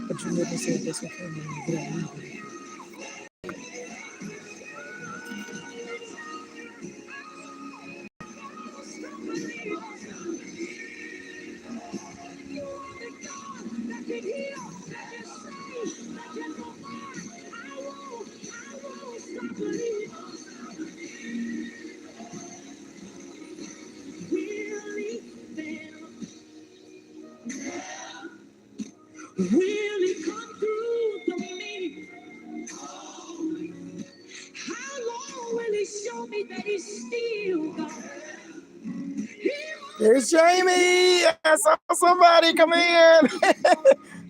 But you never said this before. Really come through for me. How long will he show me that he's still God? There's Jamie. I saw somebody come in.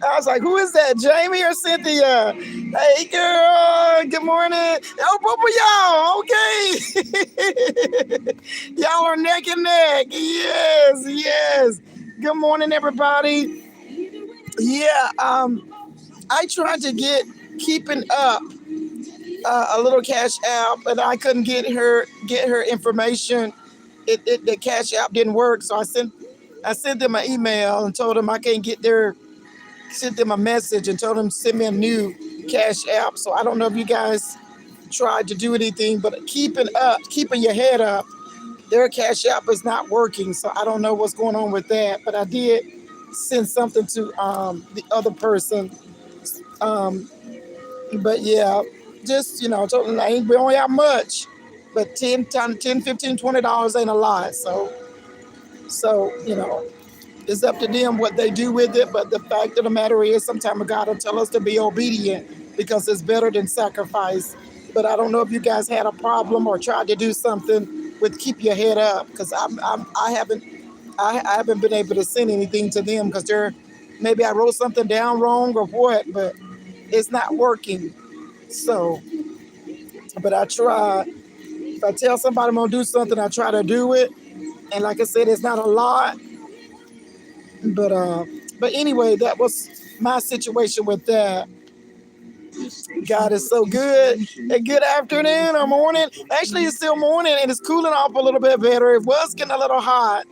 I was like, who is that, Jamie or Cynthia? Hey, girl. Good morning. Oh, both of y'all. Okay. Y'all are neck and neck. Yes, yes. Good morning, everybody. Yeah, I tried to keeping up a little cash app, and I couldn't get her information. The cash app didn't work, so I sent them an email and told them I can't get their. Sent them a message and told them to send me a new cash app. So I don't know if you guys tried to do anything, but keeping your head up, their cash app is not working. So I don't know what's going on with that, but I did send something to the other person. But yeah, just, told them we don't have much, but $10, $15, $20 ain't a lot. So, it's up to them what they do with it. But the fact of the matter is, sometimes God will tell us to be obedient because it's better than sacrifice. But I don't know if you guys had a problem or tried to do something with keep your head up, because I haven't been able to send anything to them because maybe I wrote something down wrong or what, but it's not working. So, but I try. If I tell somebody I'm gonna do something, I try to do it. And like I said, it's not a lot. But anyway, that was my situation with that. God is so good. And good afternoon or morning. Actually, it's still morning and it's cooling off a little bit better. It was getting a little hot.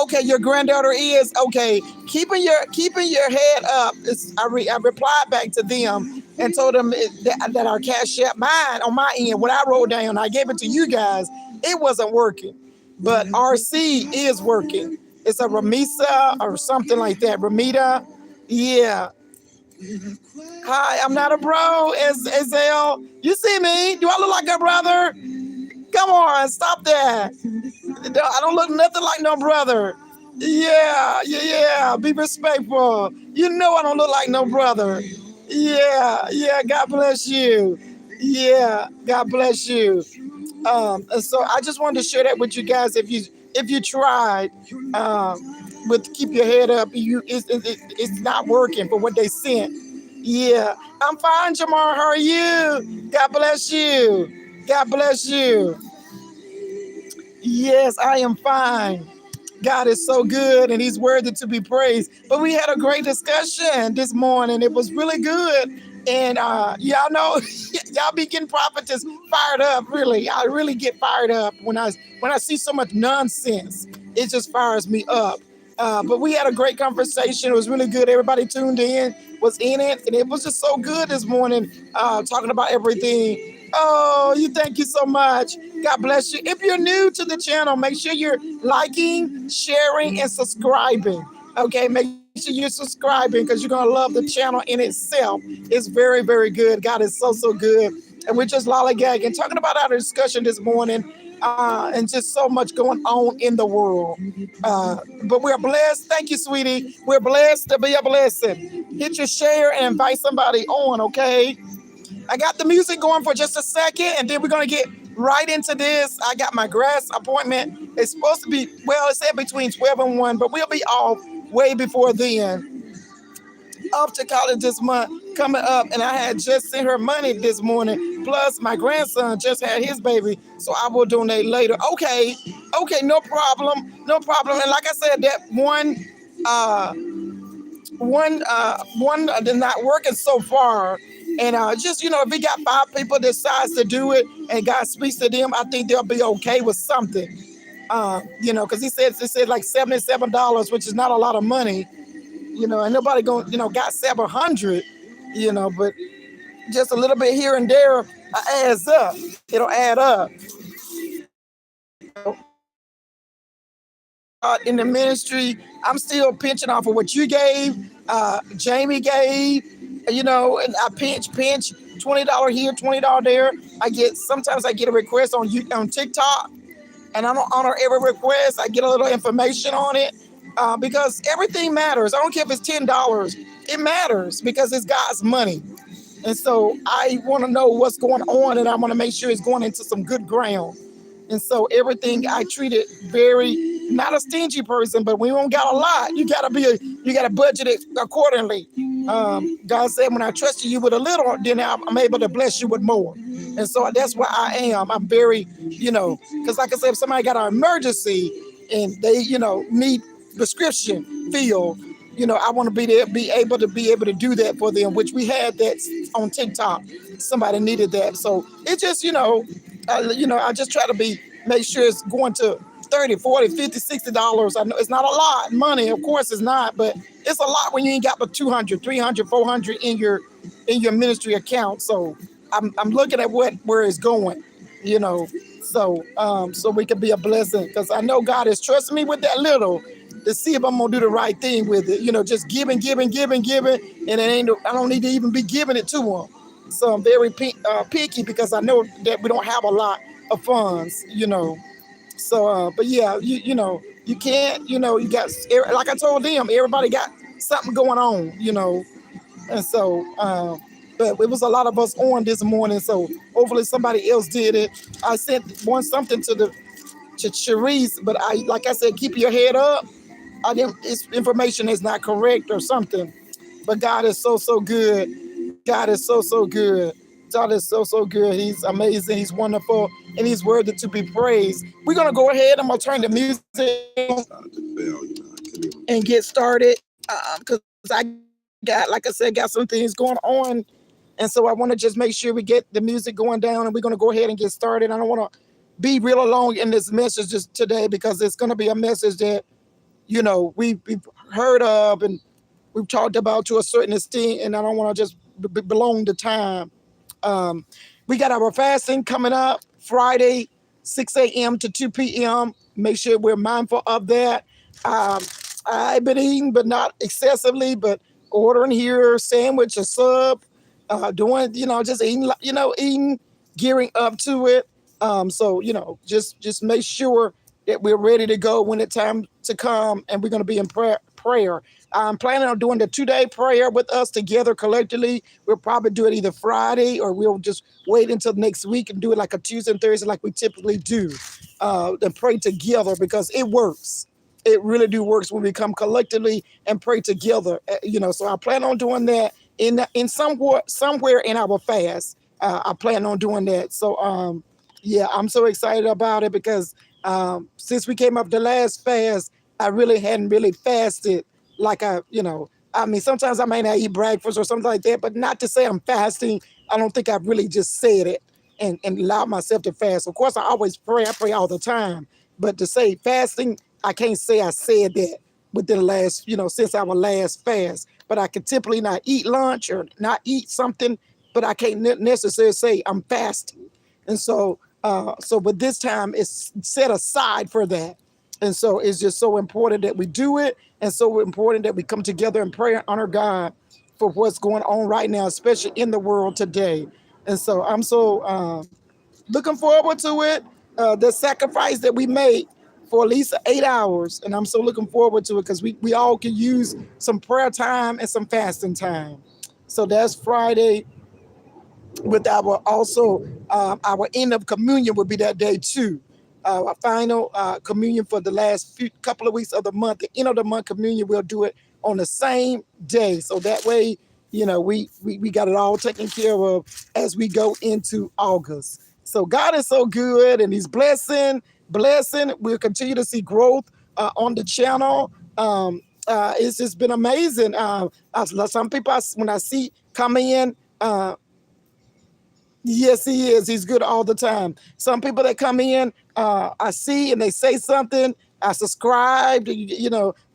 Okay, your granddaughter is okay. Keeping your head up. I replied back to them and told them that our cash app, mine on my end, what I wrote down, I gave it to you guys. It wasn't working, but RC is working. It's a Ramisa or something like that. Ramita, yeah. Hi, I'm not a bro. Ezell, you see me? Do I look like a brother? Come on, stop that. I don't look nothing like no brother. Yeah. Be respectful. You know I don't look like no brother. Yeah. God bless you. Yeah, God bless you. And so I just wanted to share that with you guys. If you tried with keep your head up, it's not working for what they sent. Yeah, I'm fine, Jamar. How are you? God bless you. God bless you. Yes, I am fine. God is so good and he's worthy to be praised. But we had a great discussion this morning. It was really good. And y'all know, y'all be getting prophetess fired up, really. I really get fired up when I see so much nonsense. It just fires me up. But we had a great conversation. It was really good. Everybody tuned in, was in it. And it was just so good this morning, talking about everything. Oh, thank you so much. God bless you. If you're new to the channel, make sure you're liking, sharing, and subscribing. Okay, make sure you're subscribing because you're going to love the channel in itself. It's very, very good. God is so, so good. And we're just lollygagging, talking about our discussion this morning, and just so much going on in the world. But we're blessed. Thank you, sweetie. We're blessed to be a blessing. hit your share and invite somebody on, okay? I got the music going for just a second, and then we're gonna get right into this. I got my grass appointment. It's supposed to be, well, it said between 12 and 1, but we'll be off way before then. Off to college this month coming up, and I had just sent her money this morning. Plus, my grandson just had his baby, so I will donate later. Okay, okay, no problem, no problem. And like I said, that uh, one they're not working so far. And just if we got 5 people that decides to do it, and God speaks to them, I think they'll be okay with something. Because he said like $77, which is not a lot of money. And nobody going got 700. But just a little bit here and there adds up. It'll add up. In the ministry, I'm still pinching off of what you gave, Jamie gave, and I pinch $20 here, $20 there. Sometimes I get a request on TikTok, and I don't honor every request. I get a little information on it because everything matters. I don't care if it's $10. It matters because it's God's money. And so I want to know what's going on, and I want to make sure it's going into some good ground. And so everything I treat it very, not a stingy person, but we don't got a lot. You gotta budget it accordingly. God said, when I trust you with a little, then I'm able to bless you with more. And so that's where I am. I'm very, because like I said, if somebody got an emergency and they, need prescription filled, I want to be able to do that for them, which we had that on TikTok. Somebody needed that. So it just, I just try to make sure it's going to 30, 40, 50, $60. I know it's not a lot of money. Of course it's not, but it's a lot when you ain't got but 200, 300, 400 in your ministry account. So I'm looking at where it's going, so we can be a blessing, because I know God is trusting me with that little to see if I'm gonna do the right thing with it. Just giving, and I don't need to even be giving it to him. So I'm very picky because I know that we don't have a lot of funds. So, but yeah, you can't, you got, like I told them, everybody got something going on, and so, but it was a lot of us on this morning, so hopefully somebody else did it. I sent something to Cherise, but like I said, keep your head up. This information is not correct or something, but God is so good. God is so good. God is so good. He's amazing. He's wonderful, and he's worthy to be praised. We're gonna go ahead. I'm gonna turn the music and get started because I got, like I said, got some things going on, and so I want to just make sure we get the music going down, and we're gonna go ahead and get started. I don't want to be real long in this message just today, because it's gonna be a message that we've heard of and we've talked about to a certain extent, and I don't want to just belong to time. We got our fasting coming up Friday, 6 a.m. to 2 p.m. Make sure we're mindful of that. I've been eating, but not excessively, but ordering here, sandwich, a sub, doing, just eating, eating, gearing up to it. So, just make sure that we're ready to go when it's time to come, and we're going to be in prayer. I'm planning on doing the 2-day prayer with us together collectively. We'll probably do it either Friday, or we'll just wait until next week and do it like a Tuesday and Thursday like we typically do, and pray together, because it works. It really do works when we come collectively and pray together. So I plan on doing that in somewhere in our fast. I plan on doing that. So yeah, I'm so excited about it, because since we came up the last fast, I really hadn't really fasted like sometimes I may not eat breakfast or something like that, but not to say I'm fasting. I don't think I've really just said it and allowed myself to fast. Of course, I always pray. I pray all the time. But to say fasting, I can't say I said that within the last, since our last fast. But I can typically not eat lunch or not eat something, but I can't necessarily say I'm fasting. And so, but this time it's set aside for that. And so it's just so important that we do it, and so important that we come together and pray and honor God for what's going on right now, especially in the world today. And so I'm so looking forward to it. The sacrifice that we made for at least 8 hours. And I'm so looking forward to it because we all can use some prayer time and some fasting time. So that's Friday. With our also our end of communion would be that day too. Our final communion for the last couple of weeks of the month, the end of the month communion, we'll do it on the same day. So that way, we got it all taken care of as we go into August. So God is so good and He's blessing. We'll continue to see growth on the channel. It's just been amazing. Some people, when I see come in, yes, He is. He's good all the time. Some people that come in, I see and they say something, I subscribe,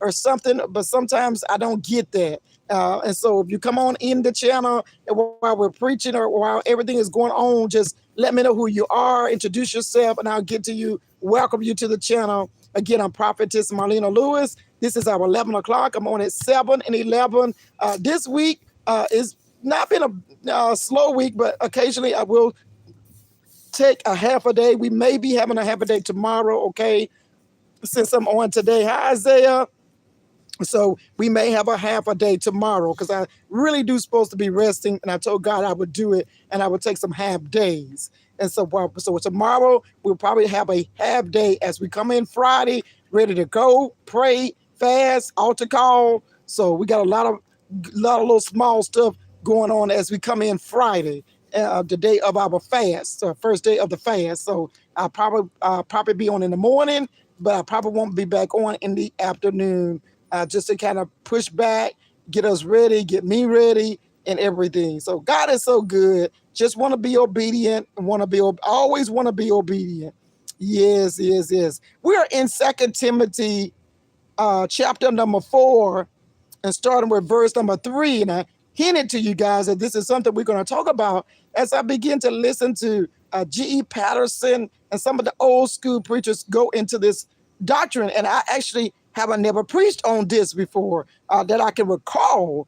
or something, but sometimes I don't get that. And so if you come on in the channel and while we're preaching or while everything is going on, just let me know who you are, introduce yourself, and I'll get to you, welcome you to the channel. Again, I'm Prophetess Marlena Lewis. This is our 11 o'clock. I'm on at 7 and 11. This week is not been a slow week, but occasionally I will take a half a day. We may be having a half a day tomorrow, okay, since I'm on today. Hi, Isaiah. So we may have a half a day tomorrow because I really do supposed to be resting, and I told God I would do it, and I would take some half days. And so tomorrow we'll probably have a half day as we come in Friday, ready to go, pray, fast, altar call. So we got a lot of little small stuff going on as we come in Friday, the day of our fast, first day of the fast. So I'll probably be on in the morning, but I probably won't be back on in the afternoon, just to kind of push back, get us ready, get me ready, and everything. So God is so good. Just want to be obedient and always want to be obedient. Yes. We are in 2 Timothy chapter number 4, and starting with verse number 3. And I hinted to you guys that this is something we're going to talk about as I begin to listen to G.E. Patterson and some of the old school preachers go into this doctrine. And I actually haven't never preached on this before that I can recall.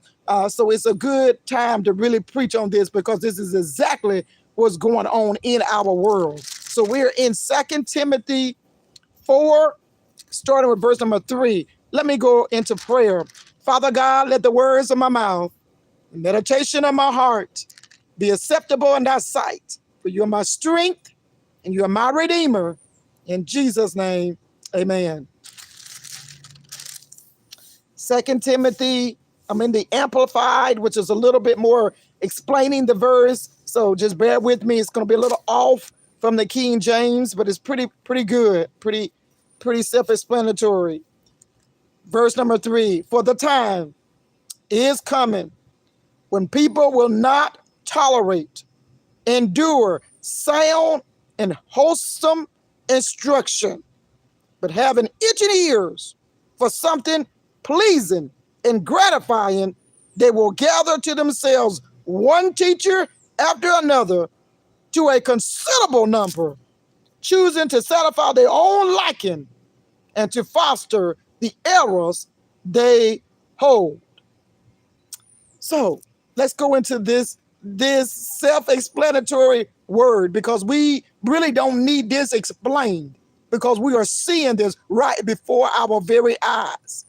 So it's a good time to really preach on this because this is exactly what's going on in our world. So we're in 2 Timothy 4, starting with verse number 3. Let me go into prayer. Father God, let the words of my mouth, the meditation of my heart be acceptable in thy sight. For you are my strength and you are my redeemer. In Jesus' name, amen. 2 Timothy, I'm in the Amplified, which is a little bit more explaining the verse. So just bear with me. It's going to be a little off from the King James, but it's pretty good, pretty self-explanatory. Verse number 3, for the time is coming when people will not tolerate, endure sound and wholesome instruction, but having itching ears for something pleasing and gratifying, they will gather to themselves one teacher after another to a considerable number, choosing to satisfy their own liking and to foster the errors they hold. So let's go into this self-explanatory word because we really don't need this explained because we are seeing this right before our very eyes.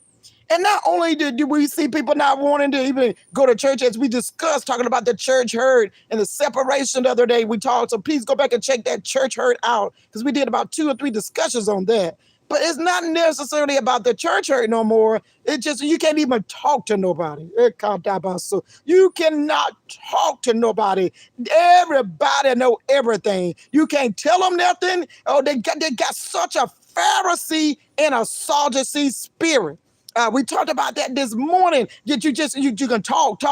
And not only do we see people not wanting to even go to church, as we discussed, talking about the church hurt and the separation the other day we talked. So please go back and check that church hurt out because we did about 2 or 3 discussions on that. But it's not necessarily about the church hurt no more. It's just you can't even talk to nobody. So you cannot talk to nobody. Everybody know everything. You can't tell them nothing. Oh, they got such a Pharisee and a Sadducee spirit. We talked about that this morning. That you can talk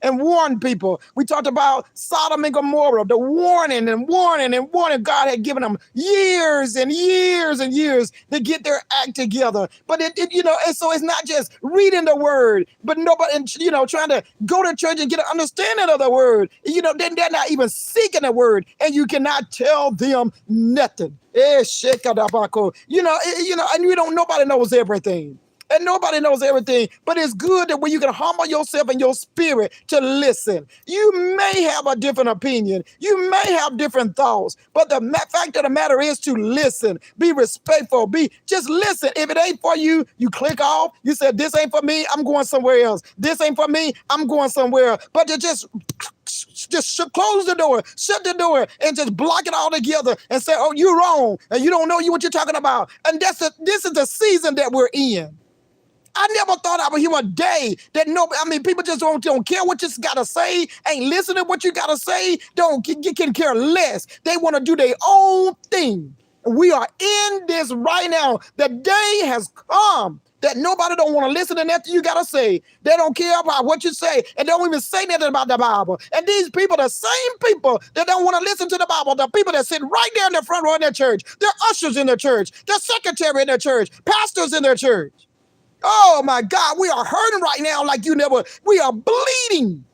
and warn people. We talked about Sodom and Gomorrah, the warning. God had given them years and years and years to get their act together. But and so it's not just reading the word, but nobody, trying to go to church and get an understanding of the word. Then they're not even seeking the word, and you cannot tell them nothing. And nobody knows everything. And nobody knows everything, but it's good that when you can humble yourself and your spirit to listen. You may have a different opinion. You may have different thoughts, but the fact of the matter is to listen, be respectful, just listen. If it ain't for you, you click off. You said, this ain't for me, I'm going somewhere else. This ain't for me, I'm going somewhere. But to just close the door, shut the door, and just block it all together and say, oh, you're wrong, and you don't know what you're talking about. And this is the season that we're in. I never thought I would hear a day that people just don't care what you got to say, ain't listening to what you got to say, can care less. They want to do their own thing. We are in this right now. The day has come that nobody don't want to listen to nothing you got to say. They don't care about what you say and don't even say nothing about the Bible. And these people, the same people that don't want to listen to the Bible, the people that sit right there in the front row in their church, they're ushers in their church, they're secretary in their church, pastors in their church. Oh my God, we are hurting right now like you never. We are bleeding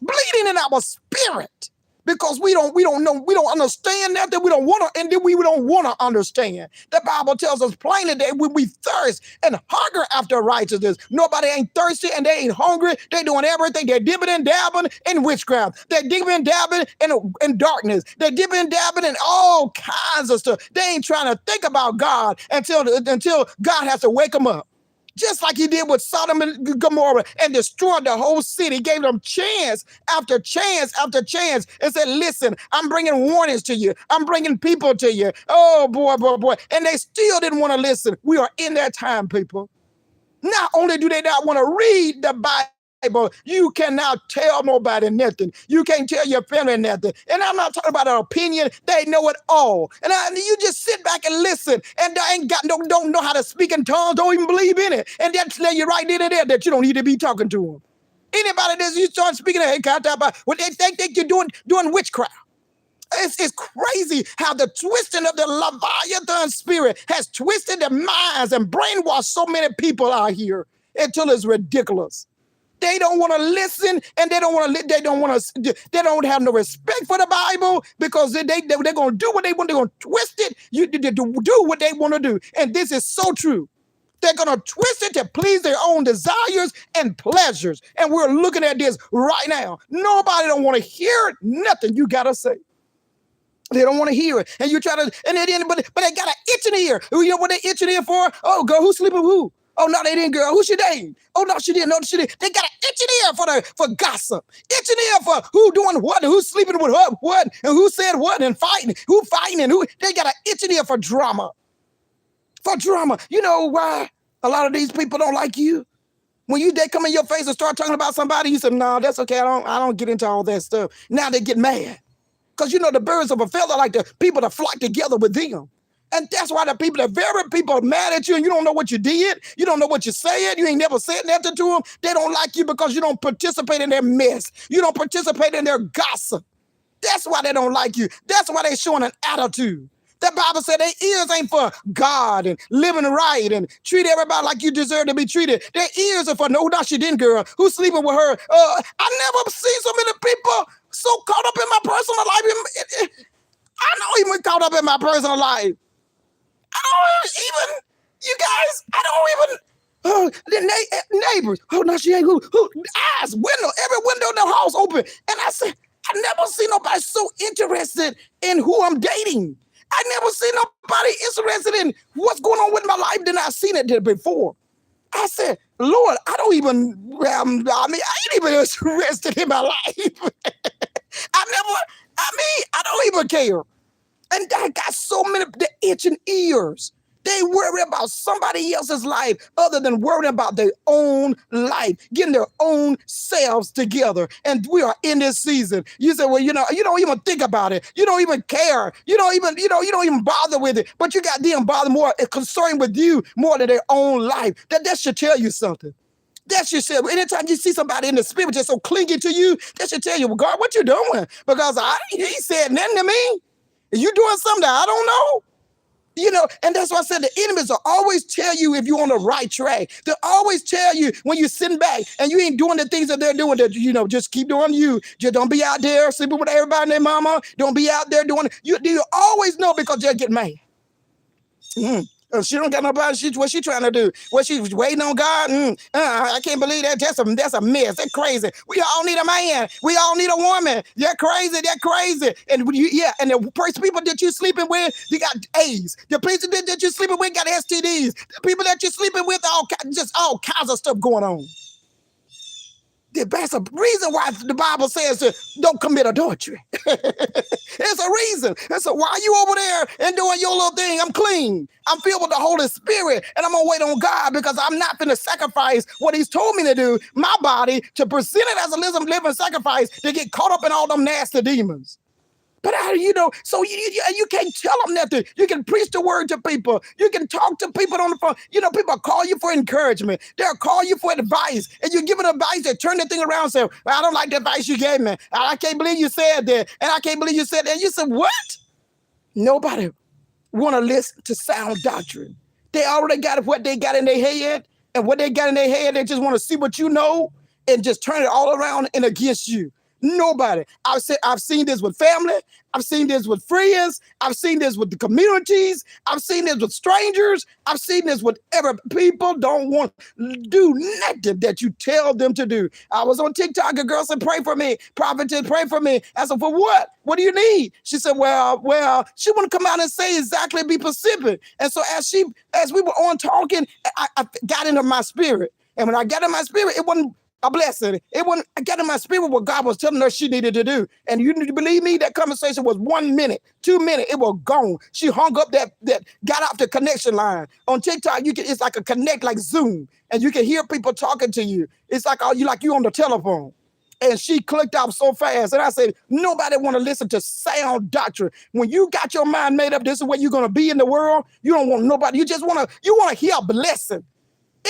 in our spirit because we don't know, we don't understand that we don't want to, and then we don't want to understand. The Bible tells us plainly that when we thirst and hunger after righteousness, nobody ain't thirsty and they ain't hungry. They doing everything. They're dipping and dabbing in witchcraft. They're dipping and dabbing in darkness. They're dipping and dabbing in all kinds of stuff. They ain't trying to think about God until God has to wake them up. Just like he did with Sodom and Gomorrah and destroyed the whole city, gave them chance after chance after chance and said, listen, I'm bringing warnings to you. I'm bringing people to you. Oh, boy. And they still didn't want to listen. We are in that time, people. Not only do they not want to read the Bible, you cannot tell nobody nothing. You can't tell your family nothing. And I'm not talking about an opinion. They know it all. And you just sit back and listen, and they don't know how to speak in tongues, don't even believe in it. And that's you right then and there that you don't need to be talking to them. Anybody that you start speaking about, what they think you're doing witchcraft. It's crazy how the twisting of the Leviathan spirit has twisted their minds and brainwashed so many people out here until it's ridiculous. They don't want to listen, and they don't have no respect for the Bible because they're going to do what they want. They're going to twist it to do what they want to do. And this is so true. They're going to twist it to please their own desires and pleasures. And we're looking at this right now. Nobody don't want to hear nothing you got to say. They don't want to hear it. And you try to, but they got an itch in the ear. You know what they itching in for? Oh, girl, who's sleeping with who? Oh, no, they didn't, girl. Who she dating? Oh, no, she didn't. No, she didn't. They got an itch in the ear for gossip. Itch in the ear for who doing what, and who's sleeping with what, and who said what, and fighting. Who fighting, and who. They got an itch in the ear for drama. For drama. You know why a lot of these people don't like you? When they come in your face and start talking about somebody, you say, no, that's okay. I don't get into all that stuff. Now they get mad. Because you know the birds of a feather like the people that flock together with them. And that's why the very people are mad at you and you don't know what you did. You don't know what you said. You ain't never said nothing to them. They don't like you because you don't participate in their mess. You don't participate in their gossip. That's why they don't like you. That's why they're showing an attitude. The Bible said their ears ain't for God and living right and treat everybody like you deserve to be treated. Their ears are for no, she didn't, girl. Who's sleeping with her? I never seen so many people so caught up in my personal life. I don't even caught up in my personal life. I don't even, you guys, I don't even, the neighbors. Oh, no, she ain't who eyes, window, every window in the house open. And I said, I never seen nobody so interested in who I'm dating. I never seen nobody interested in what's going on with my life than I've seen it before. I said, Lord, I ain't even interested in my life. I don't even care. And I got so many, the itching ears. They worry about somebody else's life other than worrying about their own life, getting their own selves together. And we are in this season. You say, well, you don't even think about it. You don't even care. You don't even bother with it. But you got them bother more, concerned with you more than their own life. That should tell you something. That should say, anytime you see somebody in the spirit just so clingy to you, that should tell you, well, God, what you doing? Because he said nothing to me. You doing something that I don't know? And that's why I said the enemies will always tell you if you're on the right track. They'll always tell you when you're sitting back and you ain't doing the things that they're doing, that, just keep doing you. Just don't be out there sleeping with everybody and their mama. Don't be out there doing it. You always know because they'll get mad. She don't got nobody. What she trying to do? What she waiting on God? I can't believe that. That's a mess. That's crazy. We all need a man. We all need a woman. They're crazy. They're crazy. And and the people that you're sleeping with, you got AIDS. The people that you're sleeping with got STDs. The people that you're sleeping with, just all kinds of stuff going on. That's a reason why the Bible says don't commit adultery. It's a reason. And so while you over there and doing your little thing, I'm clean. I'm filled with the Holy Spirit, and I'm going to wait on God because I'm not going to sacrifice what he's told me to do, my body, to present it as a living sacrifice to get caught up in all them nasty demons. But so you can't tell them nothing. You can preach the word to people. You can talk to people on the phone. People call you for encouragement. They'll call you for advice. And you give them advice, they turn the thing around and say, well, I don't like the advice you gave me. I can't believe you said that. And I can't believe you said that. And you said, what? Nobody want to listen to sound doctrine. They already got what they got in their head. And what they got in their head, they just want to see what you know and just turn it all around and against you. Nobody. I've seen this with family. I've seen this with friends. I've seen this with the communities. I've seen this with strangers. I've seen this with people don't want to do nothing that you tell them to do. I was on TikTok. A girl said, pray for me. Prophetess, pray for me. I said, for what? What do you need? She said, well, she want to come out and say exactly, be specific. And so as we were on talking, I got into my spirit. And when I got in my spirit, it wasn't a blessing. I got in my spirit what God was telling her she needed to do. And you need to believe me, that conversation was 1 minute, 2 minutes, it was gone. She hung up that got off the connection line. On TikTok, it's like a connect, like Zoom, and you can hear people talking to you. It's like you on the telephone. And she clicked off so fast. And I said, nobody want to listen to sound doctrine. When you got your mind made up, this is where you're going to be in the world. You don't want nobody. You want to hear a blessing.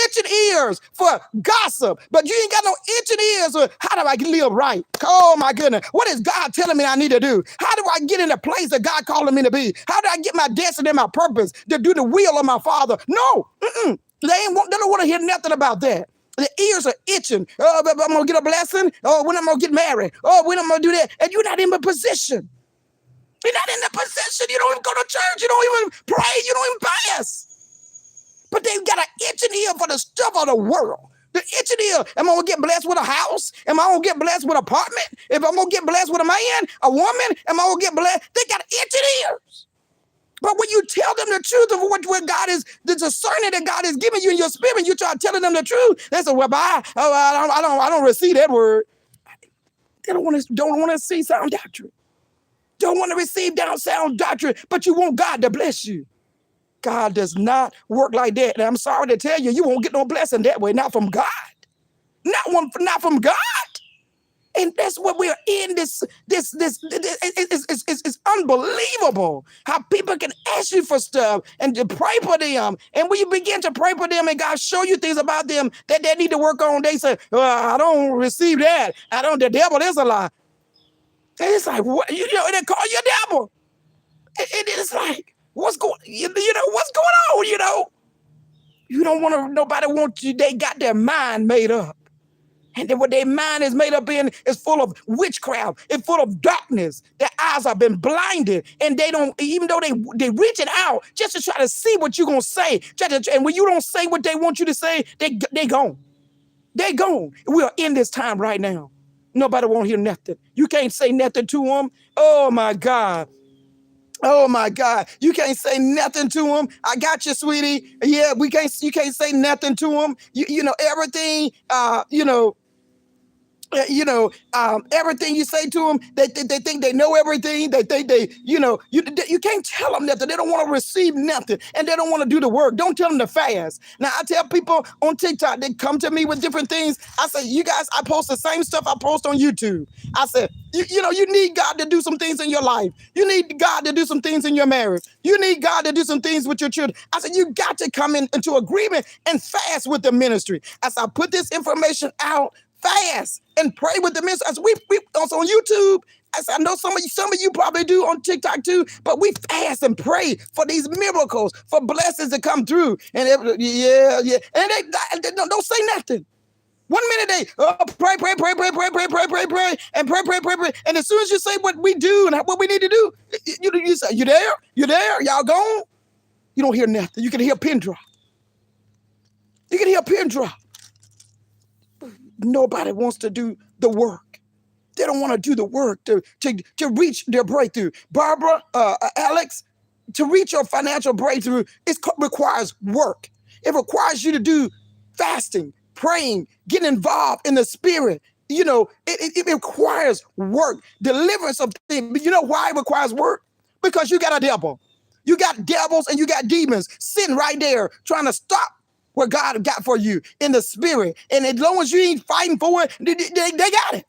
Itching ears for gossip, but you ain't got no itching ears for how do I live right? Oh my goodness, what is God telling me I need to do? How do I get in the place that God calling me to be? How do I get my destiny and my purpose to do the will of my Father? No, they don't want to hear nothing about that. The ears are itching. Oh, I'm gonna get a blessing. Oh, when I'm gonna get married. Oh, when I'm gonna do that, and you're not in the position. You're not in the position. You don't even go to church. You don't even pray. You don't even fast. But they've got an itching ear for the stuff of the world. The itching ear. Am I going to get blessed with a house? Am I going to get blessed with an apartment? If I'm going to get blessed with a man, a woman, am I going to get blessed? They got itching ears. But when you tell them the truth of what God is, the discerning that God is giving you in your spirit, you try telling them the truth. They say, well, I don't receive that word. They don't want to see sound doctrine. Don't want to receive sound doctrine, but you want God to bless you. God does not work like that. And I'm sorry to tell you, you won't get no blessing that way. Not from God. Not from God. And that's what we're in. It's unbelievable how people can ask you for stuff and to pray for them. And when you begin to pray for them and God show you things about them that they need to work on, they say, I don't receive that. The devil is a lie. And it's like, what? They call you a devil. It's like, what's going on, You don't want nobody wants you. They got their mind made up. And then what their mind is made up in is full of witchcraft. It's full of darkness. Their eyes have been blinded. And they don't, even though they reaching out just to try to see what you're going to say. And when you don't say what they want you to say, they gone. They gone. We are in this time right now. Nobody won't hear nothing. You can't say nothing to them. Oh, my God. Oh my God, you can't say nothing to him. I got you, sweetie. Yeah, you can't say nothing to him. Everything, everything you say to them, they think they know everything. They think you can't tell them nothing. They don't want to receive nothing, and they don't want to do the work. Don't tell them to fast. Now, I tell people on TikTok, they come to me with different things. I say, you guys, I post the same stuff I post on YouTube. I said, you need God to do some things in your life. You need God to do some things in your marriage. You need God to do some things with your children. I said, you got to come into agreement and fast with the ministry. As I put this information out, fast and pray with the ministry. As we also on YouTube, as I know some of you probably do on TikTok too, but we fast and pray for these miracles, for blessings to come through. And and they don't say nothing. 1 minute they pray, and pray. And as soon as you say what we do and what we need to do, you say, you there? Y'all gone? You don't hear nothing. You can hear a pin drop. You can hear a pin drop. Nobody wants to do the work. They don't want to do the work to reach their breakthrough. Barbara, Alex, to reach your financial breakthrough, it requires work. It requires you to do fasting, praying, getting involved in the spirit. It requires work, deliverance of things. But you know why it requires work? Because you got a devil. You got devils and you got demons sitting right there trying to stop what God got for you in the spirit. And as long as you ain't fighting for it, they got it.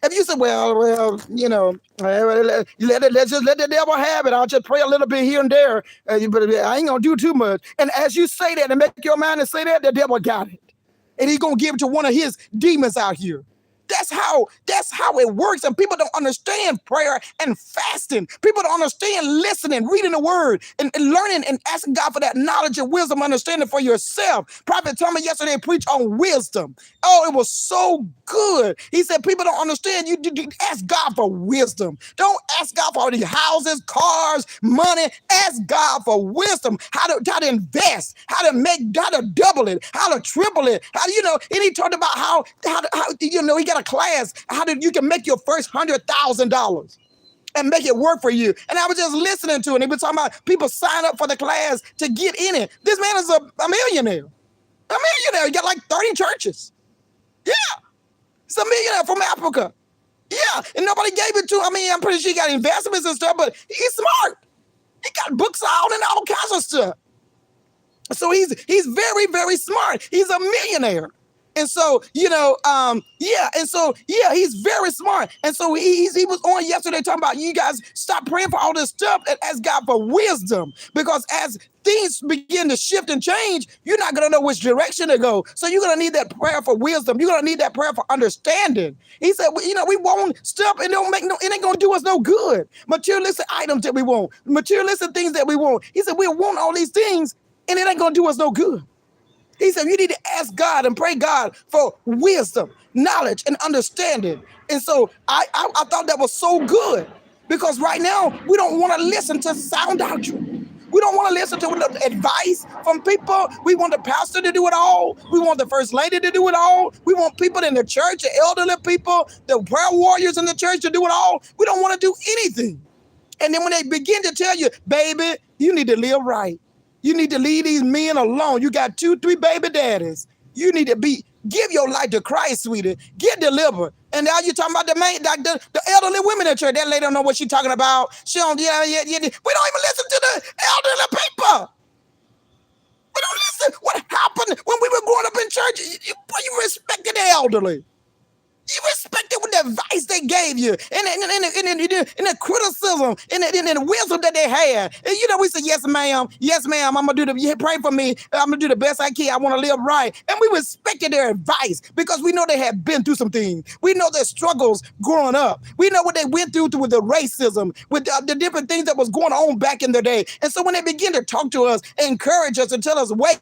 If you say, well, let's just let the devil have it. I'll just pray a little bit here and there, but I ain't gonna do too much. And as you say that and make your mind and say that, the devil got it. And he's gonna give it to one of his demons out here. That's how it works. And people don't understand prayer and fasting. People don't understand listening, reading the word, and learning and asking God for that knowledge and wisdom, understanding for yourself. Prophet told me yesterday, preach on wisdom. Oh, it was so good. He said, people don't understand. You ask God for wisdom. Don't ask God for the houses, cars, money. Ask God for wisdom. How to invest, how to double it, how to triple it. And he talked about how he got a class, how you can make your first $100,000 and make it work for you. And I was just listening to it. And he was talking about people sign up for the class to get in it. This man is a millionaire. A millionaire. He got like 30 churches. Yeah. He's a millionaire from Africa. Yeah. And nobody gave it to him. I'm pretty sure he got investments and stuff, but he's smart. He got books out and all kinds of stuff. So he's very, very smart. He's a millionaire. And so, he's very smart. And so he was on yesterday talking about, you guys stop praying for all this stuff and ask God for wisdom. Because as things begin to shift and change, you're not going to know which direction to go. So you're going to need that prayer for wisdom. You're going to need that prayer for understanding. He said, we want stuff and it ain't going to do us no good. Materialistic items that we want, materialistic things that we want. He said, we want all these things and it ain't going to do us no good. He said, you need to ask God and pray God for wisdom, knowledge, and understanding. And so I thought that was so good because right now we don't want to listen to sound doctrine. We don't want to listen to advice from people. We want the pastor to do it all. We want the first lady to do it all. We want people in the church, the elderly people, the prayer warriors in the church to do it all. We don't want to do anything. And then when they begin to tell you, baby, you need to live right. You need to leave these men alone. You got 2, 3 baby daddies. You need to give your life to Christ, sweetie. Get delivered. And now you're talking about the elderly women in church. That lady don't know what she's talking about. She don't, We don't even listen to the elderly people. We don't listen. What happened when we were growing up in church? You respected the elderly. You respected what the advice they gave you, and the criticism, and the wisdom that they had. And we said, yes, ma'am, I'm gonna pray for me. I'm gonna do the best I can. I want to live right. And we respected their advice because we know they had been through some things. We know their struggles growing up. We know what they went through with the racism, with the different things that was going on back in the day. And so when they begin to talk to us, encourage us, and tell us, wait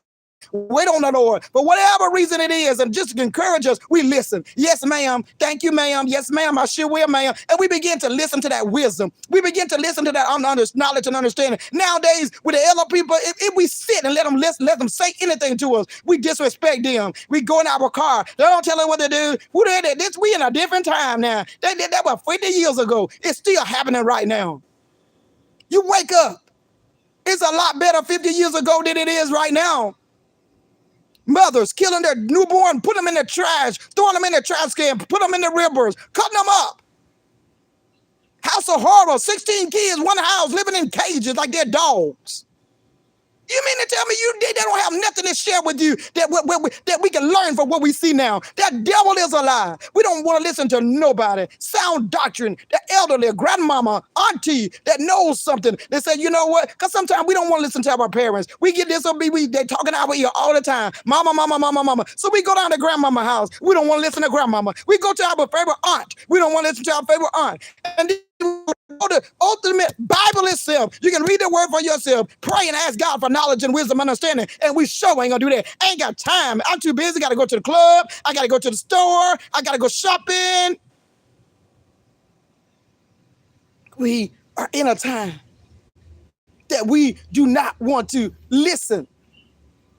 on the Lord, for whatever reason it is, and just encourage us, we listen. Yes, ma'am. Thank you, ma'am. Yes, ma'am. I sure will, ma'am. And we begin to listen to that wisdom. We begin to listen to that knowledge and understanding. Nowadays, with the elder people, if we sit and let them say anything to us, we disrespect them. We go in our car. They don't tell us what to do. We in a different time now. That was 50 years ago. It's still happening right now. You wake up. It's a lot better 50 years ago than it is right now. Mothers killing their newborn, put them in the trash, throwing them in the trash can, put them in the rivers, cutting them up. House of horror, 16 kids, one house, living in cages like they're dogs. You mean to tell me they don't have nothing to share with you that we can learn from what we see now? That devil is a lie. We don't want to listen to nobody. Sound doctrine, the elderly, grandmama, auntie that knows something. They say, you know what? Because sometimes we don't want to listen to our parents. We get this, they're talking our ear all the time. Mama, mama, mama, mama. So we go down to grandmama's house. We don't want to listen to grandmama. We go to our favorite aunt. We don't want to listen to our favorite aunt. And the ultimate Bible itself. You can read the word for yourself, pray and ask God for knowledge and wisdom and understanding. And we sure ain't gonna do that. I ain't got time. I'm too busy. Gotta go to the club. I gotta go to the store. I gotta go shopping. We are in a time that we do not want to listen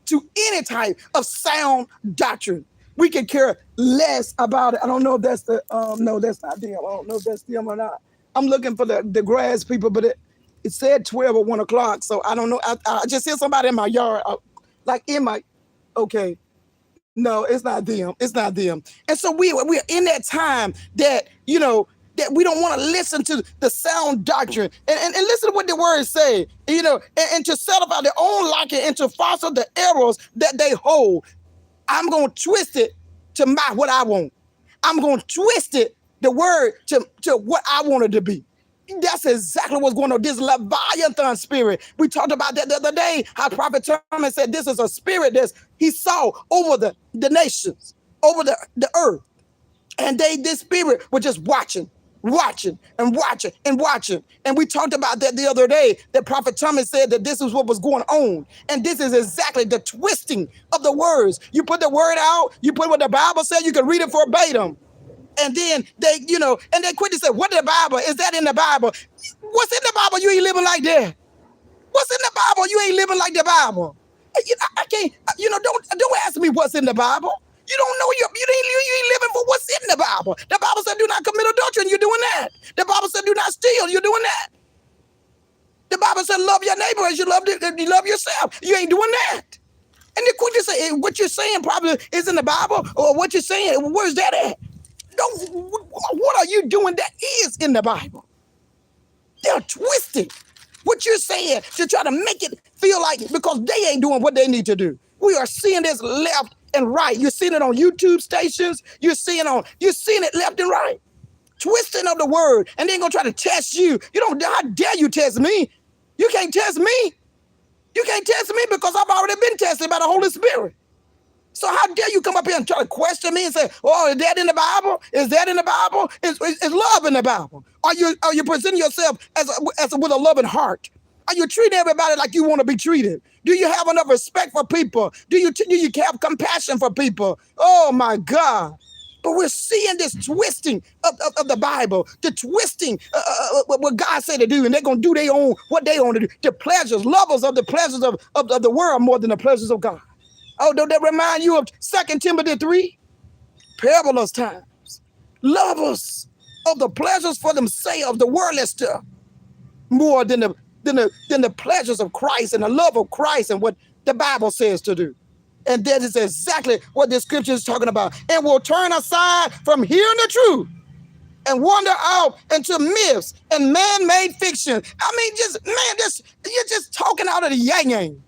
to any type of sound doctrine. We can care less about it. I don't know if that's the, no, that's not them. I don't know if that's them or not. I'm looking for the grass people, but it said 12 or 1 o'clock. So I don't know. I just hear somebody in my yard, like in my, okay. No, it's not them. It's not them. And so we're in that time that, that we don't want to listen to the sound doctrine and listen to what the words say, and to settle by their own liking and to foster the errors that they hold. I'm going to twist it to what I want. I'm going to twist it, the word, to what I want it to be. That's exactly what's going on. This Leviathan spirit. We talked about that the other day, how Prophet Thomas said this is a spirit that he saw over the nations, over the earth. And this spirit was just watching. And we talked about that the other day, that Prophet Thomas said that this is what was going on. And this is exactly the twisting of the words. You put the word out, you put what the Bible said, you can read it verbatim. And then they quickly say, what the Bible? Is that in the Bible? What's in the Bible? You ain't living like that. What's in the Bible? You ain't living like the Bible. I can't, don't ask me what's in the Bible. You don't know, you ain't living for what's in the Bible. The Bible said do not commit adultery, and you're doing that. The Bible said do not steal, you're doing that. The Bible said love your neighbor as you love yourself. You ain't doing that. And then quickly say, what you're saying probably is in the Bible, or what you're saying, where's that at? What are you doing that is in the Bible? They're twisting what you're saying to try to make it feel like it, because they ain't doing what they need to do. We are seeing this left and right. You're seeing it on YouTube stations. You're seeing it left and right. Twisting of the word, and they're gonna try to test you. How dare you test me? You can't test me. You can't test me because I've already been tested by the Holy Spirit. So how dare you come up here and try to question me and say, oh, is that in the Bible? Is that in the Bible? Is love in the Bible? Are you presenting yourself with a loving heart? Are you treating everybody like you want to be treated? Do you have enough respect for people? Do you have compassion for people? Oh my God. But we're seeing this twisting of the Bible, the twisting what God said to do, and they're going to do what they want to do. The pleasures, lovers of the pleasures of the world more than the pleasures of God. Oh, don't that remind you of 2 Timothy 3? Perilous times. Lovers of the pleasures for themselves, the worldly stuff, more than the pleasures of Christ and the love of Christ and what the Bible says to do. And that is exactly what the scripture is talking about. And will turn aside from hearing the truth and wander out into myths and man-made fiction. I mean, you're just talking out of the yang.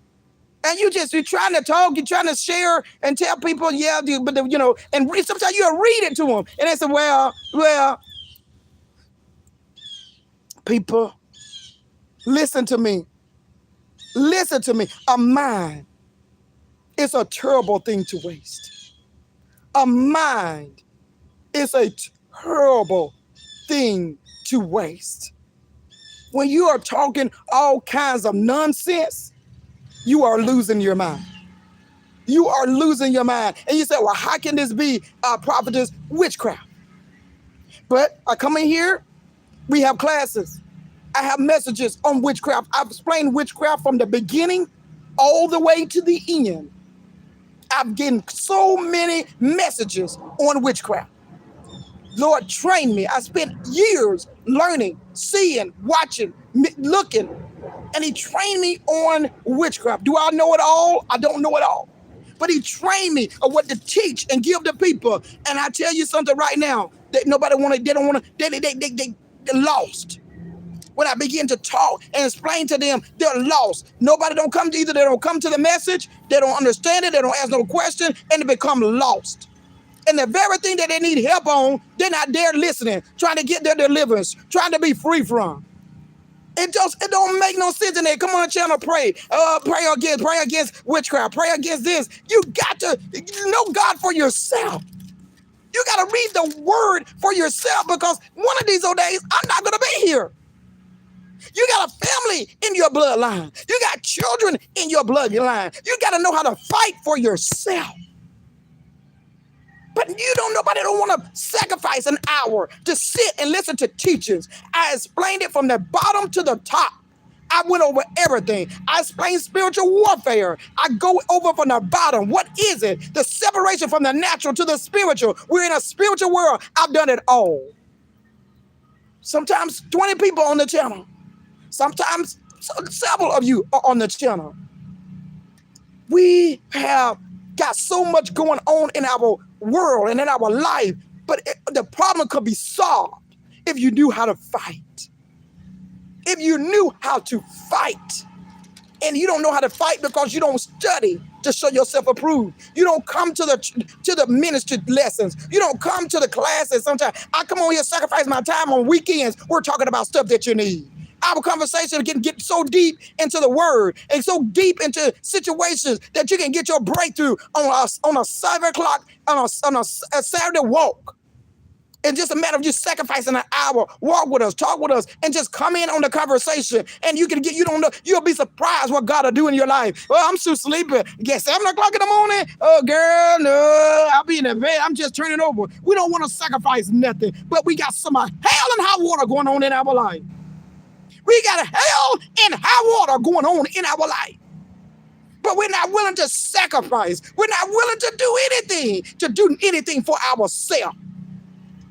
And you're trying to talk, you're trying to share and tell people, yeah, but and sometimes you'll read it to them. And they say, well, people, listen to me. Listen to me. A mind is a terrible thing to waste. A mind is a terrible thing to waste. When you are talking all kinds of nonsense, you are losing your mind. You are losing your mind. And you say, well, how can this be prophetess witchcraft? But I come in here, we have classes. I have messages on witchcraft. I've explained witchcraft from the beginning all the way to the end. I've gotten so many messages on witchcraft. Lord, train me. I spent years learning, seeing, watching, looking, and he trained me on witchcraft. Do I know it all? I don't know it all. But he trained me of what to teach and give to people. And I tell you something right now, that nobody want to, they don't want to, they're lost. When I begin to talk and explain to them, they're lost. Nobody don't come to, either they don't come to the message, they don't understand it, they don't ask no question, and they become lost. And the very thing that they need help on, they're not there listening, trying to get their deliverance, trying to be free from. It don't make no sense in there. Come on, channel, pray. Pray against witchcraft. Pray against this. You got to know God for yourself. You got to read the word for yourself, because one of these old days, I'm not going to be here. You got a family in your bloodline. You got children in your bloodline. You got to know how to fight for yourself. But nobody don't want to sacrifice an hour to sit and listen to teachers. I explained it from the bottom to the top. I went over everything. I explained spiritual warfare. I go over from the bottom. What is it? The separation from the natural to the spiritual. We're in a spiritual world. I've done it all. Sometimes 20 people on the channel. Sometimes several of you are on the channel. We have got so much going on in our world and in our life, but the problem could be solved if you knew how to fight. If you knew how to fight. And you don't know how to fight because you don't study to show yourself approved. You don't come to the ministry lessons. You don't come to the classes sometimes. I come on here, sacrifice my time on weekends. We're talking about stuff that you need. Our conversation can get so deep into the word and so deep into situations that you can get your breakthrough on a 7 o'clock on a Saturday walk. It's just a matter of just sacrificing an hour, walk with us, talk with us, and just come in on the conversation. And you don't know, you'll be surprised what God will do in your life. Well, I'm still sleeping. Get 7 o'clock in the morning? Oh, girl, no, I'll be in the bed. I'm just turning over. We don't want to sacrifice nothing, but we got some hell and high water going on in our life. We got hell and high water going on in our life. But we're not willing to sacrifice. We're not willing to do anything for ourselves.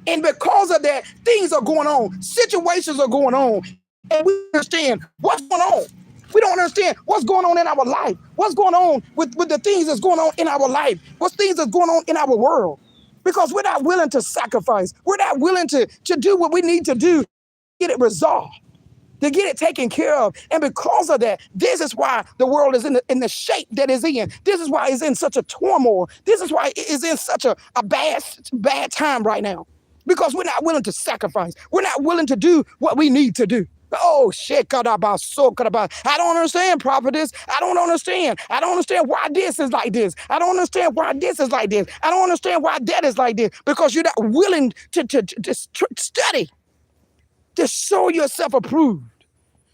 And because of that, things are going on, situations are going on, and we understand what's going on. We don't understand what's going on in our life, what's going on with the things that's going on in our life, what things that's going on in our world. Because we're not willing to sacrifice. We're not willing to do what we need to do to get it resolved, to get it taken care of. And because of that, this is why the world is in the shape that it's in. This is why it's in such a turmoil. This is why it is in such a bad time right now. Because we're not willing to sacrifice. We're not willing to do what we need to do. Oh, shit, I don't understand, prophetess. I don't understand. I don't understand why this is like this. I don't understand why this is like this. I don't understand why that is like this. Because you're not willing to study, to show yourself approved.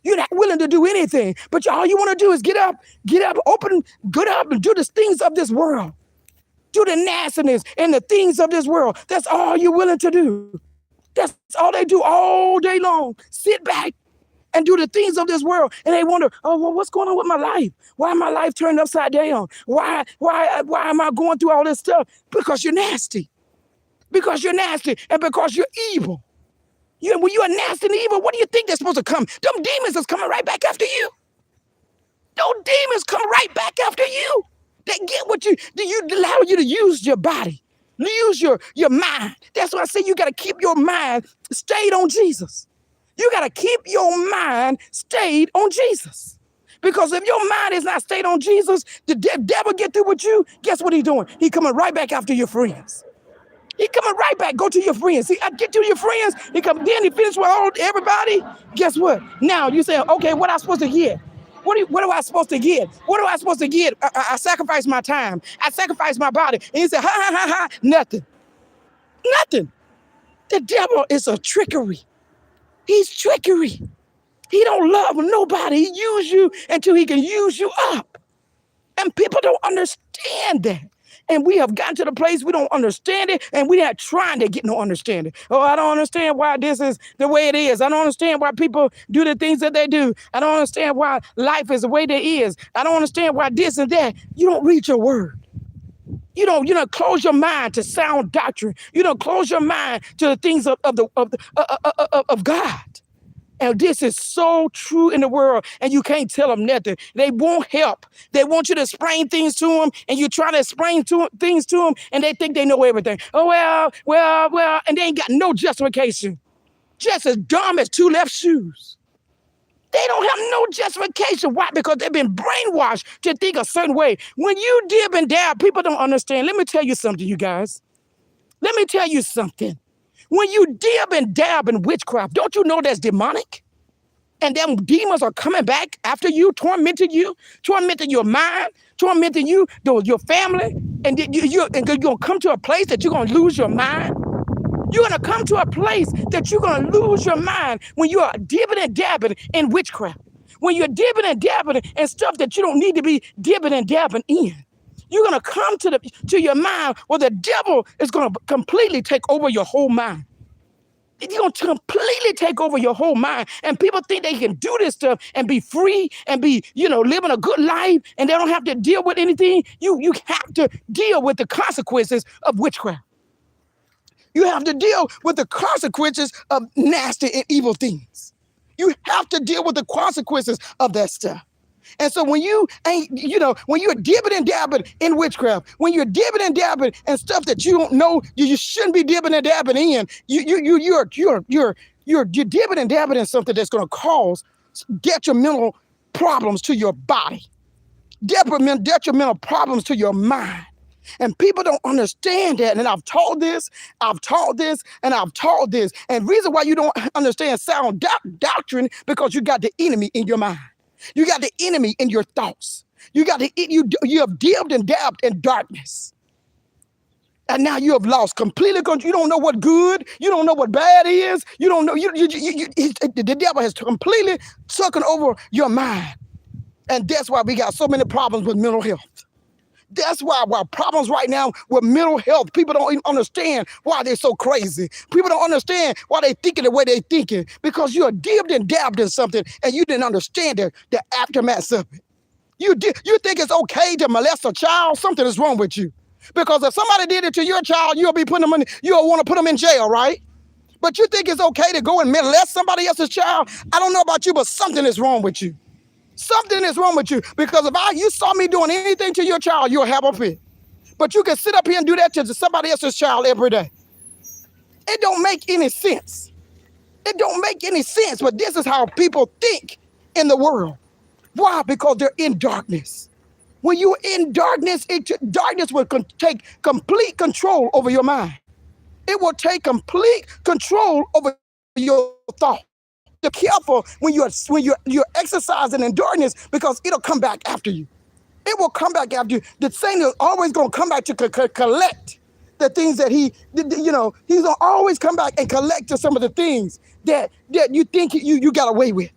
You're not willing to do anything. But all you want to do is get up, get up and do the things of this world. Do the nastiness and the things of this world. That's all you're willing to do. That's all they do all day long. Sit back and do the things of this world. And they wonder, oh, well, what's going on with my life? Why my life turned upside down? Why am I going through all this stuff? Because you're nasty. Because you're nasty and because you're evil. When you're nasty and evil, what do you think they're supposed to come? Them demons is coming right back after you. Those demons come right back after you. They get what you allow you to use your body, use your mind. That's why I say you got to keep your mind stayed on Jesus. You got to keep your mind stayed on Jesus. Because if your mind is not stayed on Jesus, the devil get through with you, guess what he's doing? He coming right back after your friends. He coming right back. Go to your friends. See, I get to your friends. He come, then he finish with everybody. Guess what? Now you say, okay, what am I supposed to get? What am I supposed to get? What am I supposed to get? I sacrifice my time. I sacrifice my body. And he said, ha, nothing. Nothing. The devil is a trickery. He's trickery. He don't love nobody. He use you until he can use you up. And people don't understand that. And we have gotten to the place we don't understand it, and we're not trying to get no understanding. Oh, I don't understand why this is the way it is. I don't understand why people do the things that they do. I don't understand why life is the way that is. I don't understand why this and that. You don't read your word. You don't close your mind to sound doctrine. You don't close your mind to the things of God. And this is so true in the world, and you can't tell them nothing. They won't help. They want you to explain things to them, and you try to explain things to them, and they think they know everything. Oh, well, and they ain't got no justification. Just as dumb as two left shoes. They don't have no justification. Why? Because they've been brainwashed to think a certain way. When you dib and dab, people don't understand. Let me tell you something, you guys. Let me tell you something. When you dib and dab in witchcraft, don't you know that's demonic? And them demons are coming back after you, tormenting your mind, tormenting you, your family. And you're going to come to a place that you're going to lose your mind. You're going to come to a place that you're going to lose your mind when you are dibbing and dabbing in witchcraft. When you're dibbing and dabbing in stuff that you don't need to be dibbing and dabbing in. You're going to come to your mind where the devil is going to completely take over your whole mind. It's going to completely take over your whole mind. And people think they can do this stuff and be free and be, living a good life and they don't have to deal with anything. You have to deal with the consequences of witchcraft. You have to deal with the consequences of nasty and evil things. You have to deal with the consequences of that stuff. And so when you ain't, when you're dibbing and dabbing in witchcraft, when you're dibbing and dabbing and stuff that you don't know you shouldn't be dibbing and dabbing in, you're dibbing and dabbing in something that's going to cause detrimental problems to your body, detrimental problems to your mind. And people don't understand that. And I've taught this, and I've taught this. And reason why you don't understand sound doctrine, because you got the enemy in your mind. You got the enemy in your thoughts. You have dibbed and dabbed in darkness. And now you have lost completely control. You don't know what good, you don't know what bad is. You don't know, the devil has completely taken over your mind. And that's why we got so many problems with mental health. That's why problems right now with mental health, people don't even understand why they're so crazy. People don't understand why they're thinking the way they're thinking, because you are dibbed and dabbed in something and you didn't understand the aftermath of it. You think it's okay to molest a child? Something is wrong with you. Because if somebody did it to your child, you'll want to put them in jail, right? But you think it's okay to go and molest somebody else's child? I don't know about you, but something is wrong with you. Something is wrong with you, because if you saw me doing anything to your child, you'll have a fit. But you can sit up here and do that to somebody else's child every day. It don't make any sense. It don't make any sense, but this is how people think in the world. Why? Because they're in darkness. When you're in darkness, darkness will take complete control over your mind. It will take complete control over your thought. Be careful when you're exercising in darkness, because it'll come back after you. It will come back after you. The Satan is always going to come back to collect the things that he's going to always come back and collect to some of the things that you think you got away with.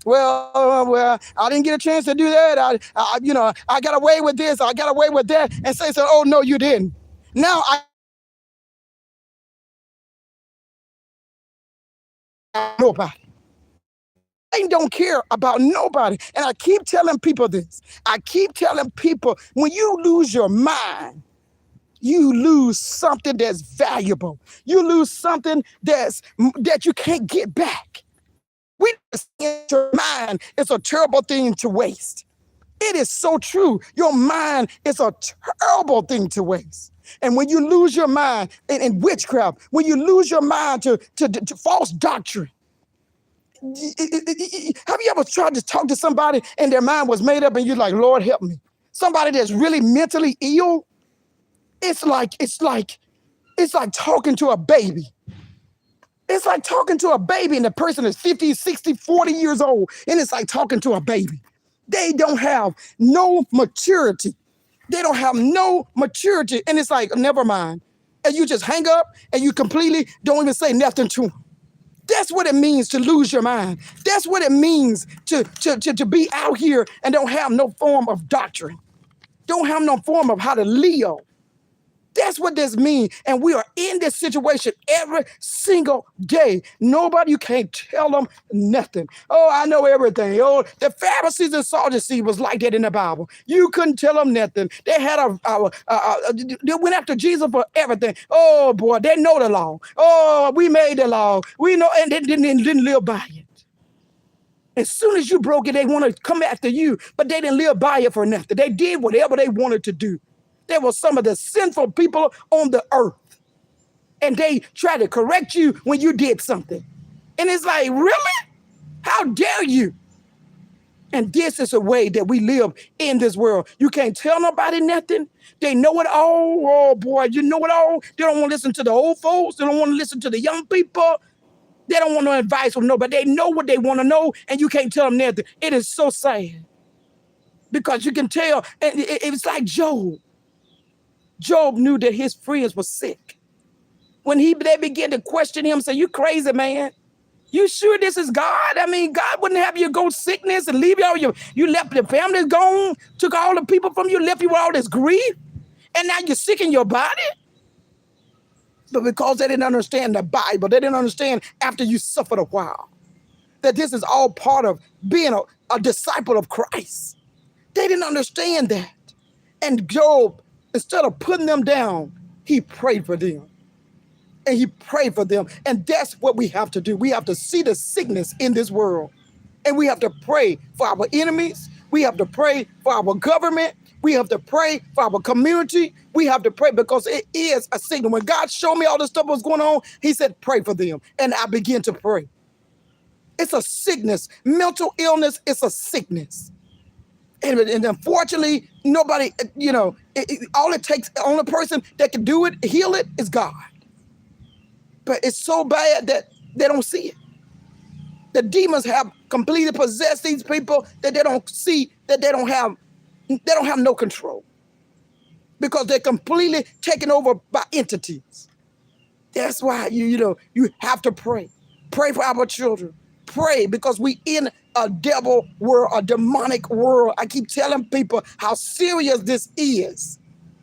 Well, I didn't get a chance to do that. I got away with this. I got away with that. And say, oh, no, you didn't. Now I know about it. They don't care about nobody. And I keep telling people this. I keep telling people, when you lose your mind, you lose something that's valuable. You lose something that you can't get back. We understand your mind is a terrible thing to waste. It is so true. Your mind is a terrible thing to waste. And when you lose your mind in witchcraft, when you lose your mind to false doctrine, have you ever tried to talk to somebody and their mind was made up and you're like, Lord, help me? Somebody that's really mentally ill, it's like talking to a baby. It's like talking to a baby, and the person is 50, 60, 40 years old, and it's like talking to a baby. They don't have no maturity. They don't have no maturity, and it's like, never mind. And you just hang up, and you completely don't even say nothing to them. That's what it means to lose your mind. That's what it means to be out here and don't have no form of doctrine. Don't have no form of how to live. That's what this means. And we are in this situation every single day. Nobody, you can't tell them nothing. Oh, I know everything. Oh, the Pharisees and Sadducees was like that in the Bible. You couldn't tell them nothing. They had they went after Jesus for everything. Oh boy, they know the law. Oh, we made the law. We know, and they didn't live by it. As soon as you broke it, they want to come after you, but they didn't live by it for nothing. They did whatever they wanted to do. They were some of the sinful people on the earth. And they tried to correct you when you did something. And it's like, really? How dare you? And this is a way that we live in this world. You can't tell nobody nothing. They know it all. Oh, boy, you know it all. They don't want to listen to the old folks. They don't want to listen to the young people. They don't want no advice from nobody. They know what they want to know, and you can't tell them nothing. It is so sad. Because you can tell, and it's like Job. Job knew that his friends were sick. When they began to question him, say, you crazy, man. You sure this is God? I mean, God wouldn't have you go sickness and leave you left the family gone, took all the people from you, left you with all this grief, and now you're sick in your body? But because they didn't understand the Bible, they didn't understand after you suffered a while, that this is all part of being a disciple of Christ. They didn't understand that. And Job, instead of putting them down, he prayed for them. And he prayed for them. And that's what we have to do. We have to see the sickness in this world. And we have to pray for our enemies. We have to pray for our government. We have to pray for our community. We have to pray because it is a signal. When God showed me all this stuff was going on, he said, pray for them. And I began to pray. It's a sickness. Mental illness is a sickness. And unfortunately, nobody, all it takes, the only person that can do it, heal it, is God. But it's so bad that they don't see it. The demons have completely possessed these people that they don't see, that they don't have no control. Because they're completely taken over by entities. That's why you have to pray. Pray for our children. Pray, because we in a devil world, a demonic world. I keep telling people how serious this is.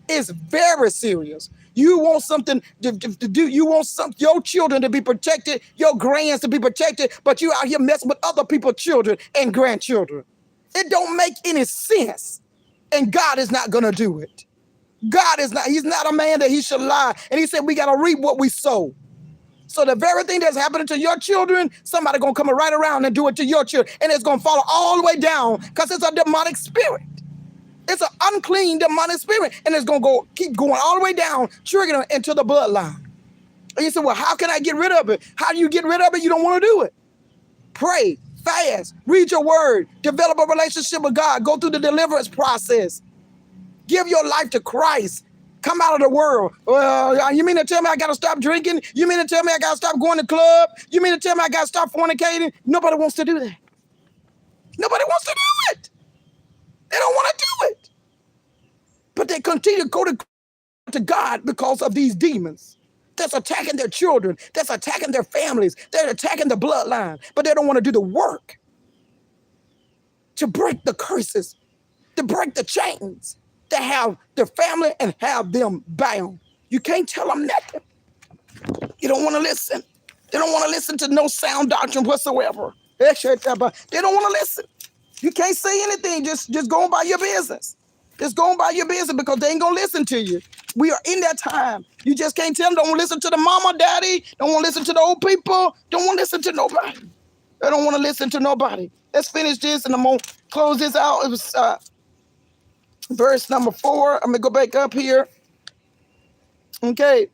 It's very serious. You want something to do. You want your children to be protected, your grands to be protected, but you out here messing with other people's children and grandchildren. It don't make any sense. And God is not going to do it. God is not. He's not a man that he should lie. And he said we got to reap what we sow. So the very thing that's happening to your children, somebody going to come right around and do it to your children. And it's going to follow all the way down because it's a demonic spirit. It's an unclean demonic spirit. And it's going to keep going all the way down, triggering into the bloodline. And you say, well, how can I get rid of it? How do you get rid of it? You don't want to do it. Pray, fast, read your word, develop a relationship with God, go through the deliverance process. Give your life to Christ. Come out of the world. You mean to tell me I got to stop drinking? You mean to tell me I got to stop going to club? You mean to tell me I got to stop fornicating? Nobody wants to do that. Nobody wants to do it. They don't want to do it. But they continue to go to God because of these demons that's attacking their children, that's attacking their families, they're attacking the bloodline, but they don't want to do the work to break the curses, to break the chains, to have their family and have them bound. You can't tell them nothing. You don't want to listen. They don't want to listen to no sound doctrine whatsoever. They don't want to listen. You can't say anything. Just go on by your business. Just go on by your business because they ain't going to listen to you. We are in that time. You just can't tell them, don't listen to the mama, daddy. Don't want to listen to the old people. Don't want to listen to nobody. They don't want to listen to nobody. Let's finish this and I'm going to close this out. It was verse number 4. I'm going to go back up here. Okay.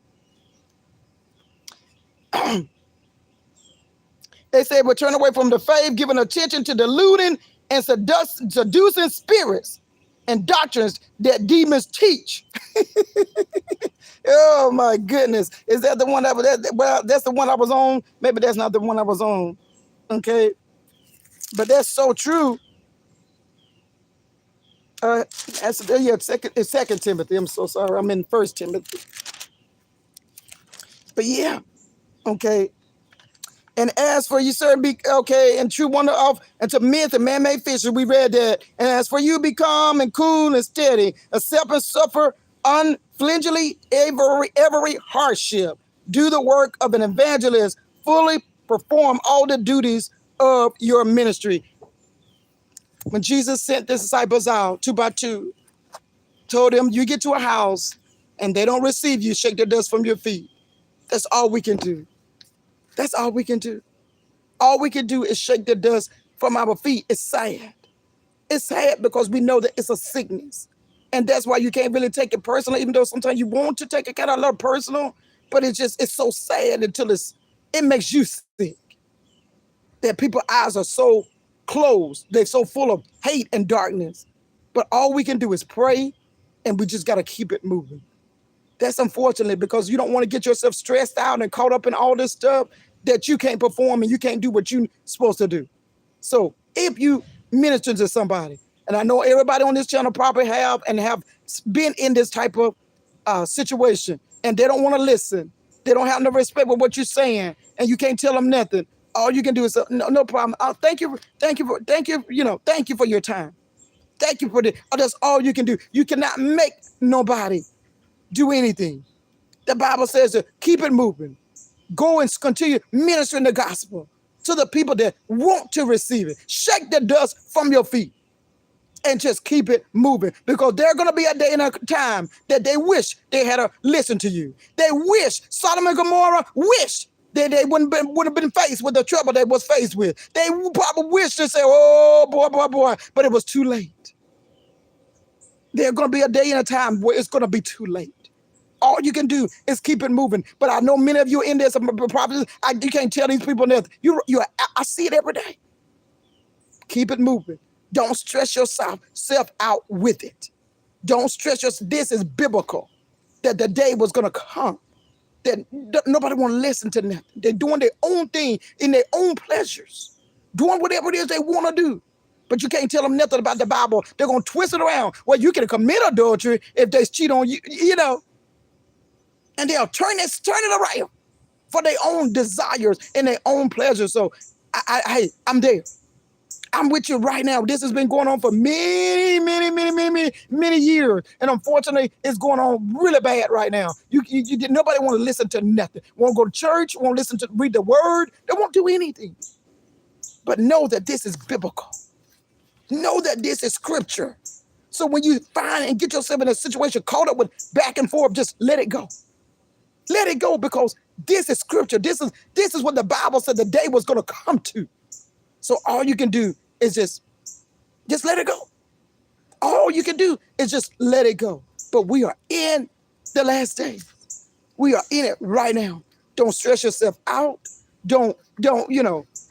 They said, we'll turn away from the faith, giving attention to deluding and seducing spirits and doctrines that demons teach. Oh my goodness. Is that the one that's the one I was on? Maybe that's not the one I was on. Okay. But that's so true. It's 2 Timothy. I'm so sorry. I'm in 1 Timothy. But yeah. Okay. And as for you, sir, and true wonder of, and to myth and man-made fishes, we read that. And as for you, be calm and cool and steady, accept and suffer unflinchingly every hardship. Do the work of an evangelist, fully perform all the duties of your ministry. When Jesus sent the disciples out 2 by 2, told them, you get to a house and they don't receive you, shake the dust from your feet. That's all we can do. That's all we can do. All we can do is shake the dust from our feet. It's sad. It's sad because we know that it's a sickness. And that's why you can't really take it personal, even though sometimes you want to take it kind of a little personal. But it's so sad until it makes you sick. That people's eyes are so closed. They're so full of hate and darkness. But all we can do is pray, and we just got to keep it moving. That's unfortunately because you don't want to get yourself stressed out and caught up in all this stuff that you can't perform and you can't do what you're supposed to do. So if you minister to somebody, and I know everybody on this channel probably have been in this type of situation, and they don't want to listen. They don't have no respect for what you're saying, and you can't tell them nothing. All you can do is no problem. Thank you for your time. Thank you for this. That's all you can do. You cannot make nobody do anything. The Bible says to keep it moving. Go and continue ministering the gospel to the people that want to receive it. Shake the dust from your feet and just keep it moving, because there's going to be a day and a time that they wish they had listened to you. They wish Sodom and Gomorrah wished that they would have been faced with the trouble they was faced with. They probably wish to say, oh, boy, but it was too late. There's going to be a day and a time where it's going to be too late. All you can do is keep it moving. But I know many of you in there, some prophets, you can't tell these people nothing. I see it every day. Keep it moving. Don't stress yourself out with it. Don't stress yourself. This is biblical, that the day was going to come, that nobody want to listen to nothing. They're doing their own thing in their own pleasures, doing whatever it is they want to do. But you can't tell them nothing about the Bible. They're going to twist it around. Well, you can commit adultery if they cheat on you, and they'll turn it around for their own desires and their own pleasures. So I'm there. I'm with you right now. This has been going on for many years. And unfortunately, it's going on really bad right now. Nobody want to listen to nothing. Won't go to church, won't listen to read the word. They won't do anything. But know that this is biblical. Know that this is scripture. So when you find and get yourself in a situation caught up with back and forth, just let it go. Let it go, because this is scripture. This is what the Bible said the day was going to come to. So all you can do is just let it go. All you can do is just let it go. But we are in the last days. We are in it right now. Don't stress yourself out. Don't,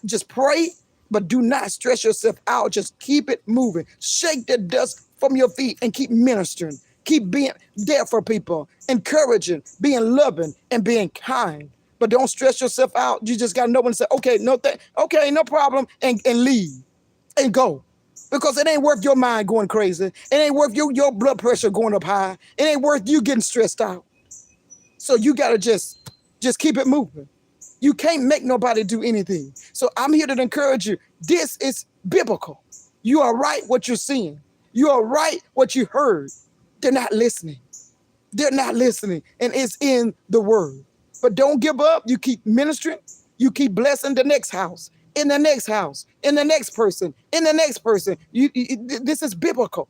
just pray, but do not stress yourself out. Just keep it moving. Shake the dust from your feet and keep ministering. Keep being there for people, encouraging, being loving, and being kind. But don't stress yourself out. You just got to know when to say, okay, no problem, and leave and go. Because it ain't worth your mind going crazy. It ain't worth your blood pressure going up high. It ain't worth you getting stressed out. So you got to just keep it moving. You can't make nobody do anything. So I'm here to encourage you. This is biblical. You are right what you're seeing. You are right what you heard. They're not listening. They're not listening. And it's in the word. But don't give up. You keep ministering. You keep blessing the next house, in the next house, in the next person, in the next person. This is biblical.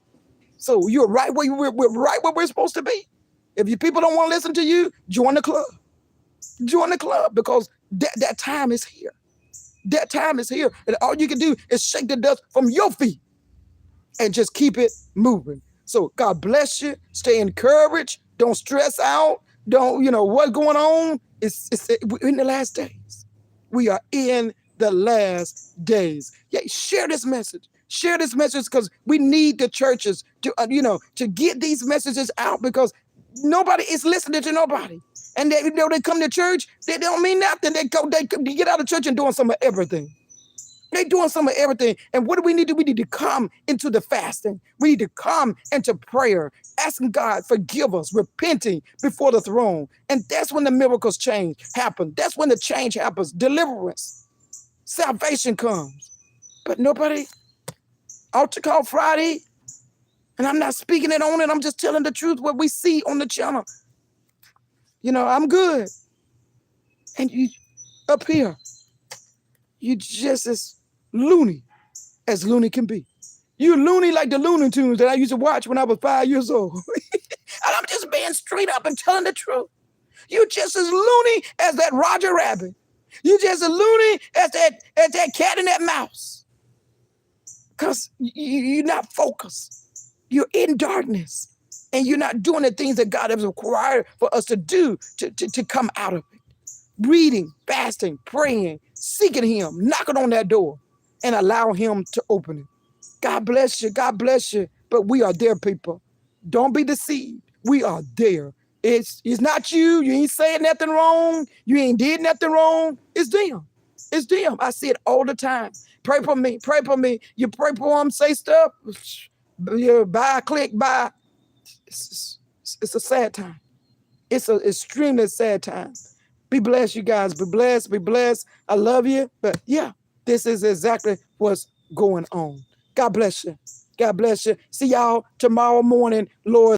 So you're right where we're right where we're supposed to be. If you people don't want to listen to you, join the club. Join the club, because that time is here. That time is here. And all you can do is shake the dust from your feet and just keep it moving. So God bless you. Stay encouraged. Don't stress out. Don't, what's going on? We're in the last days. We are in the last days. Yeah, share this message. Share this message, because we need the churches to get these messages out, because nobody is listening to nobody. And they come to church, they don't mean nothing. They get out of church and doing some of everything. They're doing some of everything. And what do we need to do? We need to come into the fasting. We need to come into prayer, asking God, forgive us, repenting before the throne. And that's when the miracles happen. That's when the change happens. Deliverance, salvation comes. But nobody, altar call Friday, and I'm not speaking it on it. I'm just telling the truth, what we see on the channel. I'm good. And you up here, you just as loony as loony can be. You loony like the Looney Tunes that I used to watch when I was 5 years old. And I'm just being straight up and telling the truth. You just as loony as that Roger Rabbit. You just as loony as that cat and that mouse. Because you're not focused. You're in darkness. And you're not doing the things that God has required for us to do to come out of it. Reading, fasting, praying, seeking him, knocking on that door, and allow him to open it. God bless you. God bless you. But we are there, people. Don't be deceived. We are there. It's not you. You ain't saying nothing wrong. You ain't did nothing wrong. It's them. It's them. I see it all the time. Pray for me. Pray for me. You pray for them, say stuff. Bye, click, bye. It's a sad time. It's an extremely sad time. Be blessed, you guys. Be blessed. Be blessed. I love you. But yeah, this is exactly what's going on. God bless you. God bless you. See y'all tomorrow morning, Lord.